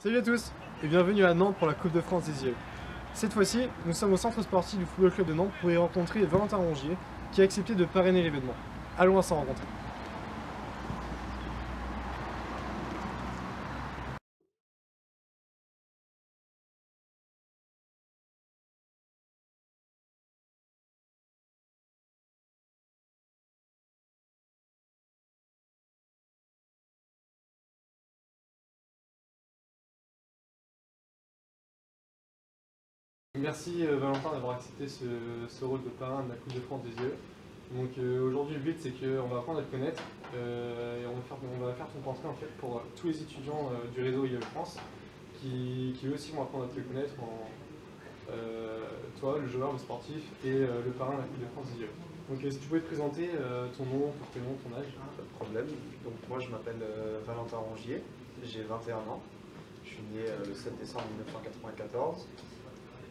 Salut à tous et bienvenue à Nantes pour la Coupe de France des IE. Cette fois-ci, nous sommes au centre sportif du Football Club de Nantes pour y rencontrer Valentin Rongier qui a accepté de parrainer l'événement. Allons à sa rencontre. Merci Valentin d'avoir accepté ce rôle de parrain de la Coupe de France des IE. Donc aujourd'hui le but c'est qu'on va apprendre à te connaître et on va faire ton portrait en fait pour tous les étudiants du réseau IE France qui eux aussi vont apprendre à te connaître toi, le joueur, le sportif et le parrain de la Coupe de France des IE. Donc si tu pouvais te présenter ton nom, ton prénom, ton âge. Pas de problème. Donc moi je m'appelle Valentin Rongier, j'ai 21 ans. Je suis né le 7 décembre 1994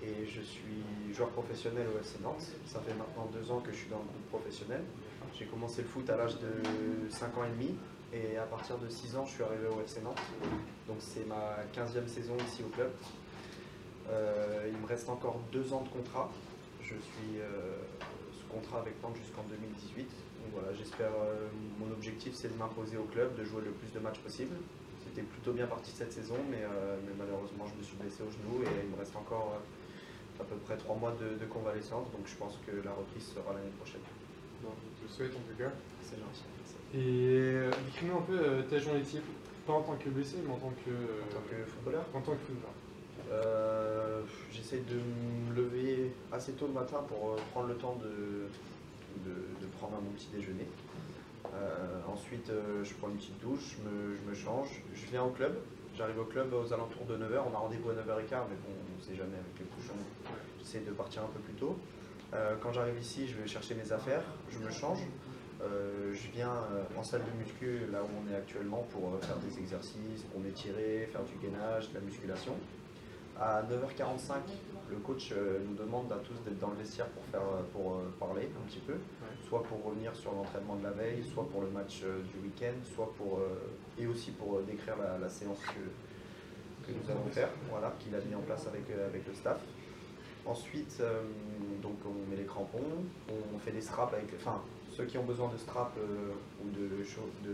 et je suis joueur professionnel au FC Nantes. Ça fait maintenant 2 ans que je suis dans le groupe professionnel. J'ai commencé le foot à l'âge de 5 ans et demi et à partir de 6 ans je suis arrivé au FC Nantes. Donc c'est ma 15e saison ici au club. Il me reste encore 2 ans de contrat. Je suis sous contrat avec Nantes jusqu'en 2018. Donc voilà, j'espère, mon objectif c'est de m'imposer au club, de jouer le plus de matchs possible. C'était plutôt bien parti cette saison, mais malheureusement je me suis blessé au genou et il me reste encore à peu près 3 mois de convalescence, donc je pense que la reprise sera l'année prochaine. Bon, je te souhaite en tout cas. C'est gentil. Et décris-nous un peu ta journée type, pas en tant que blessé, mais en tant que Footballeur. En tant que footballeur. J'essaie de me lever assez tôt le matin pour prendre le temps de prendre mon petit déjeuner. Ensuite, je prends une petite douche, je me change, je viens au club. J'arrive au club aux alentours de 9 h. On a rendez-vous à 9 h 15, mais bon, on ne sait jamais avec les bouchons. J'essaie de partir un peu plus tôt. Quand j'arrive ici, je vais chercher mes affaires, je me change. Je viens en salle de muscu, là où on est actuellement, pour faire des exercices, pour m'étirer, faire du gainage, de la musculation. À 9 h 45, le coach nous demande à tous d'être dans le vestiaire pour parler un petit peu, soit pour revenir sur l'entraînement de la veille, soit pour le match du week-end, soit et aussi pour décrire la séance que nous allons faire, voilà, qu'il a mis en place avec le staff. Ensuite, donc on met les crampons, on fait des straps enfin, ceux qui ont besoin de straps ou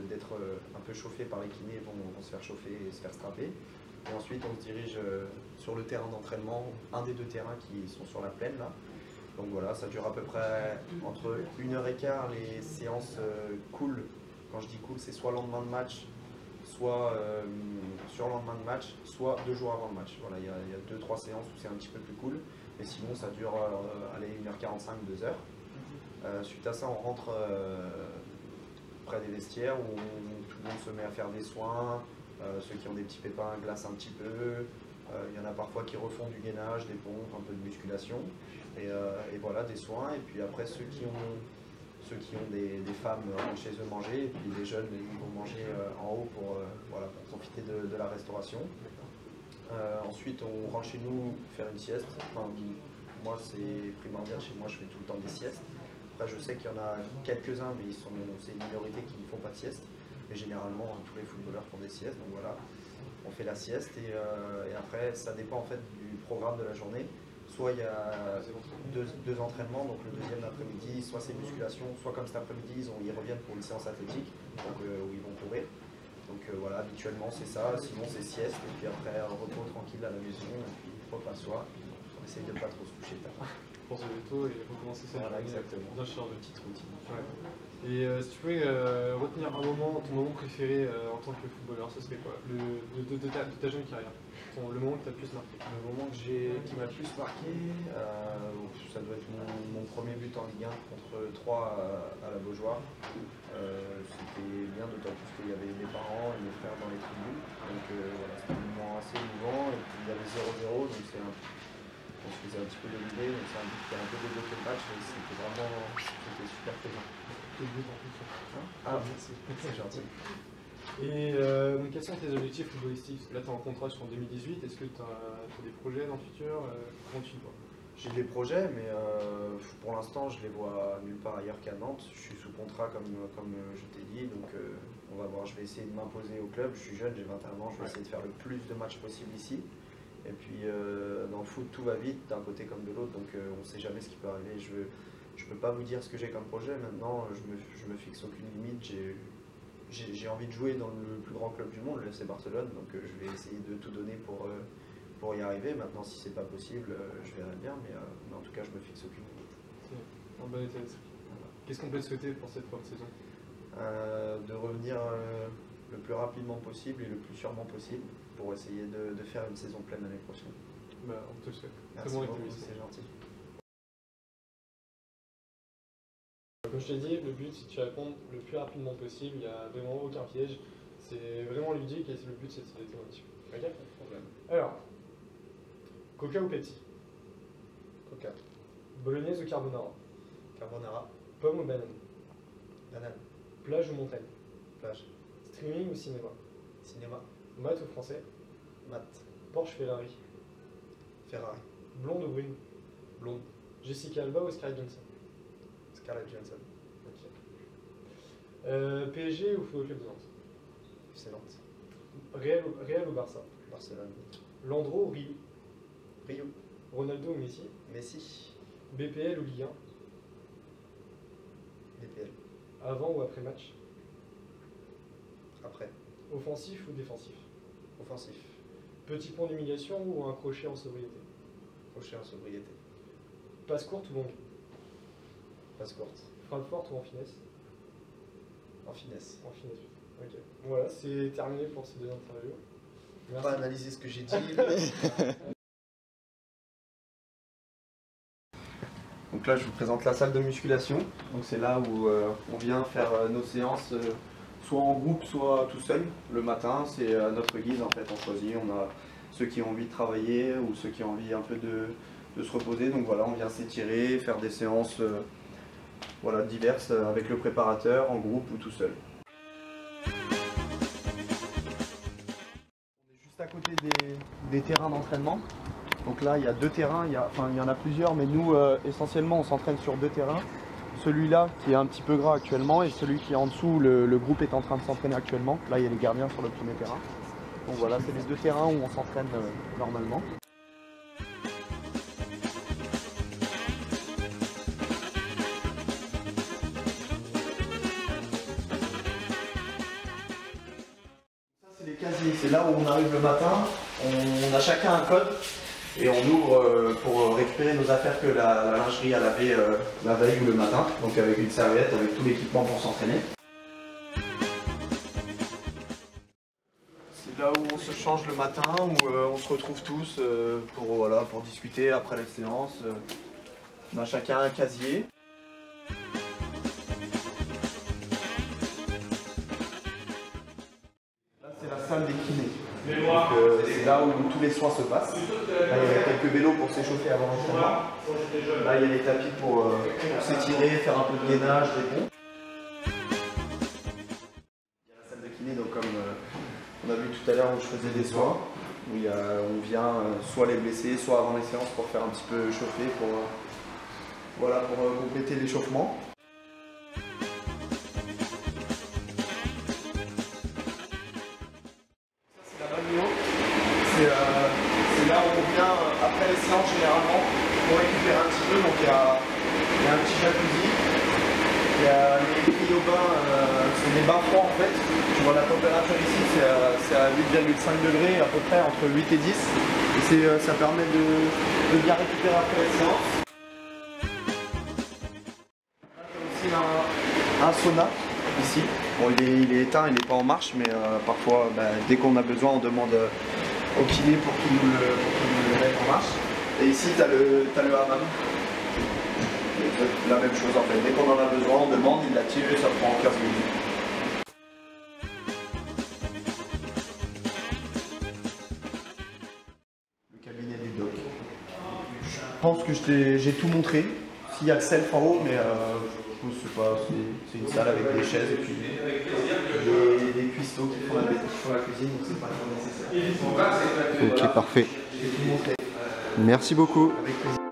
d'être un peu chauffés par les kinés vont se faire chauffer et se faire strapper. Et ensuite, on se dirige sur le terrain d'entraînement, un des 2 terrains qui sont sur la plaine là. Donc voilà, ça dure à peu près entre 1 h 15, les séances cool. Quand je dis cool, c'est soit lendemain de match, soit sur lendemain de match, soit 2 jours avant le match. Voilà, il y a 2-3 séances où c'est un petit peu plus cool. Mais sinon, ça dure 1 h 45, 2 h. Suite à ça, on rentre près des vestiaires où tout le monde se met à faire des soins. Ceux qui ont des petits pépins glacent un petit peu. Il y en a parfois qui refont du gainage, des pompes, un peu de musculation. Et voilà, des soins. Et puis après, ceux qui ont des femmes rentrent chez eux manger. Et puis les jeunes, ils vont manger en haut pour profiter de la restauration. Ensuite, on rentre chez nous faire une sieste. Enfin, moi, c'est primordial. Chez moi, je fais tout le temps des siestes. Après, je sais qu'il y en a quelques-uns, mais c'est une minorité qui ne font pas de sieste. Mais généralement, tous les footballeurs font des siestes. Donc voilà, on fait la sieste et après, ça dépend en fait du programme de la journée. Soit il y a deux entraînements, donc le deuxième l'après-midi, soit c'est musculation, soit comme cet après-midi, ils reviennent pour une séance athlétique, donc, où ils vont courir. Donc voilà, habituellement c'est ça, sinon c'est sieste, et puis après repos tranquille à la maison, et puis repas soir, on essaye de ne pas trop se coucher tard. Pour se lever tôt et recommencer sa Voilà, journée. exactement. Bien sûr. Une petite routine. Ouais. Et si tu pouvais retenir ton moment préféré en tant que footballeur, ce serait quoi de ta jeune carrière? Le moment qui t'a le plus marqué? Le moment qui m'a le plus marqué, ça doit être mon premier but en Ligue 1 contre 3 à la Beaujoire. C'était bien, d'autant plus qu'il y avait mes parents et mes frères dans les tribunes. Donc voilà, c'était un moment assez émouvant. Et puis il y avait 0-0, donc on se faisait un petit peu délirer. Donc c'est un but qui a un peu débloqué le match et c'était super plaisant. Quel but en plus? Ah, merci, c'est gentil. Et quels sont tes objectifs footballistiques? Là, tu es en contrat sur 2018. Est-ce que tu as des projets dans le futur? Comment tu le vois? J'ai des projets, mais pour l'instant, je les vois nulle part ailleurs qu'à Nantes. Je suis sous contrat, comme je t'ai dit, donc On va voir, je vais essayer de m'imposer au club. Je suis jeune, j'ai 21 ans, je vais essayer de faire le plus de matchs possible ici. Et puis dans le foot, tout va vite, d'un côté comme de l'autre, donc on ne sait jamais ce qui peut arriver. Je ne peux pas vous dire ce que j'ai comme projet. Maintenant, je me fixe aucune limite. J'ai envie de jouer dans le plus grand club du monde, le FC Barcelone, donc je vais essayer de tout donner pour y arriver. Maintenant, si c'est pas possible, je verrai bien, mais en tout cas, je me fixe aucune limite. C'est un bon état d'esprit. Voilà. Qu'est-ce qu'on peut te souhaiter pour cette fin de saison? De revenir le plus rapidement possible et le plus sûrement possible pour essayer de faire une saison pleine l'année prochaine. Bah, on te le souhaite. Merci beaucoup, c'est gentil. Comme je t'ai dit, le but c'est de te répondre le plus rapidement possible, il n'y a vraiment aucun piège. C'est vraiment ludique et le but c'est de se détendre un petit peu. Ok? Pas de problème. Alors, Coca ou Pepsi? Coca. Bolognaise ou carbonara? Carbonara. Pomme ou banane? Banane. Plage ou montagne? Plage. Streaming ou cinéma? Cinéma. Maths ou français? Maths. Porsche, Ferrari? Ferrari. Blonde ou brune? Blonde. Jessica Alba ou Scarlett Johansson? Scarlett Johansson. Ok. PSG ou Football Club de Nantes? Excellente. Real ou Barça? Barcelone. Landreau ou Rio? Rio. Ronaldo ou Messi? Messi. BPL ou Ligue 1? BPL. Avant ou après match? Après. Offensif ou défensif? Offensif. Petit point d'humiliation ou un crochet en sobriété? Crochet en sobriété. Passe courte ou longue? Passe courte. Frappe forte ou en finesse? En finesse. En finesse. Ok. Voilà, c'est terminé pour ces deux interviews. On va Merci. pas analyser ce que j'ai dit. Donc là, je vous présente la salle de musculation. Donc c'est là où on vient faire nos séances, soit en groupe, soit tout seul. Le matin, c'est à notre guise en fait. On choisit. On a ceux qui ont envie de travailler ou ceux qui ont envie un peu de se reposer. Donc voilà, on vient s'étirer, faire des séances voilà, diverses avec le préparateur, en groupe ou tout seul. On est juste à côté des terrains d'entraînement. Donc là, il y a deux terrains, il y en a plusieurs, mais nous, essentiellement, on s'entraîne sur deux terrains. Celui-là, qui est un petit peu gras actuellement, et celui qui est en dessous, le groupe est en train de s'entraîner actuellement. Là, il y a les gardiens sur le premier terrain. Donc voilà, c'est les deux terrains où on s'entraîne normalement. Ça, c'est les casiers. C'est là où on arrive le matin. On a chacun un code. Et on ouvre pour récupérer nos affaires que la lingerie a lavé la veille ou le matin, donc avec une serviette, avec tout l'équipement pour s'entraîner. C'est là où on se change le matin, où on se retrouve tous pour discuter après la séance. On a chacun un casier. Là, c'est la salle des kinés. C'est là où tous les soins se passent. Là, il y a quelques vélos pour s'échauffer avant l'entraînement. Là, il y a les tapis pour s'étirer, faire un peu de gainage, des ponts. Il y a la salle de kiné, donc comme on a vu tout à l'heure où je faisais des soins, où on vient soit les blessés, soit avant les séances pour faire un petit peu chauffer, pour compléter l'échauffement. C'est là où on vient après les séances généralement pour récupérer un petit peu. Donc il y a un petit jacuzzi, il y a les lits au bain, c'est des bains froids en fait. Tu vois la température ici c'est à 8,5 degrés à peu près, entre 8 et 10. Et ça permet de bien récupérer après les séances. Là il y a aussi un sauna ici. Bon, il est éteint, il n'est pas en marche, mais parfois dès qu'on a besoin on demande au kiné pour qu'il nous le mette en marche. Et ici, tu as le hammam. La même chose en fait. Dès qu'on en a besoin, on demande, il l'active et ça prend 15 minutes. Le cabinet du doc. Je pense que j'ai tout montré. S'il y a le self en haut, mais je ne sais pas, c'est une salle avec des chaises et puis des cuistots qui font la cuisine, donc c'est pas nécessaire. Ok, parfait. Merci beaucoup. Avec plaisir.